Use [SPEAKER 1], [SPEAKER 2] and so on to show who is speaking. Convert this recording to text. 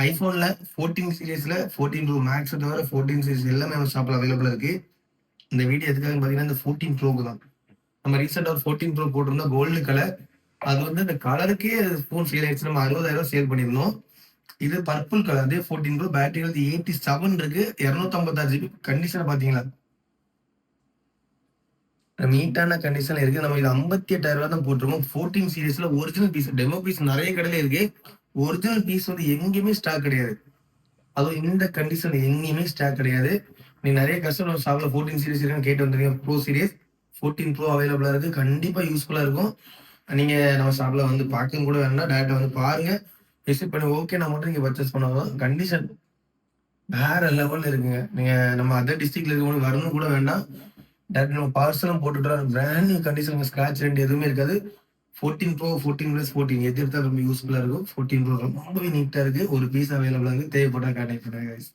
[SPEAKER 1] ஐஃபோன்ல 14 சீரிஸ்ல 14 bro maths தவிர 14 series எல்லாமே நம்ம ஷாப்ல அவைலபிளா இருக்கு. இந்த வீடியோ எதுக்காக பார்த்தீங்கன்னா, இந்த 14 ப்ரோக்கு தான். நம்ம ரீசெண்டா ஒரு 14 ப்ரோ போட்டிருந்தோம் கோல்டு கலர். அது வந்து இந்த கலருக்கே ஃபோன் சேல் ஆயிடுச்சு. நம்ம 60,000 சேல் பண்ணியிருந்தோம். இது பர்பிள் கலர் அதே 14 ப்ரோ பேட்டரி வந்து 87 இருக்கு. 256 ஜிபி கண்டிஷனை பார்த்தீங்களா? நீட்டான கண்டிஷன்ல இருக்கு. நம்ம இது 58,000 தான் போட்டிருக்கோம். 14 சீரிஸ்ல ஒரிஜினல் பீஸ் டெமோ பீஸ் நெறைய கடையில இருக்கு. ஒரிஜினல் பீஸ் வந்து எங்கேயுமே ஸ்டாக் கிடையாது. அதுவும் இந்த கண்டிஷன்ல எங்கேயுமே ஸ்டாக் கிடையாது. நீங்க நெறைய கஸ்டமர் ஷாப்ல 14 சீரிஸ் இருக்கான்னு கேட்டு வந்திருக்கீங்க. ப்ரோ சீரிஸ் 14 ப்ரோ அவைலபிளா இருக்கு. கண்டிப்பா யூஸ்ஃபுல்லா இருக்கும். நீங்க நம்ம ஷாப்ல வந்து பார்க்கவும் கூட வேண்டாம். டைரக்ட்டா வந்து பாருங்க. விசிட் பண்ணி ஓகேனா மட்டும் நீங்க பர்ச்சேஸ் பண்ணலாம். கண்டிஷன் வேற லெவல்ல இருக்குங்க. நீங்க நம்ம அதர் டிஸ்ட்ரிக்ட்ல இருக்கவங்க வரணும் கூட வேண்டாம். டைரக்ட் நம்ம பார்சலும் போட்டுட்டோம். Brand new condition scratch rent எதுவுமே இருக்காது. 14 ப்ரோ 14+14 எது எடுத்தா ரொம்ப யூஸ்ஃபுல்லா இருக்கும். 14 ப்ரோ ரொம்பவே நீட்டா இருக்கு. ஒரு பீஸ் அவைலபிளா இருக்கு. தேவைப்பட்டா கான்டாக்ட் பண்ணுங்க கைஸ்.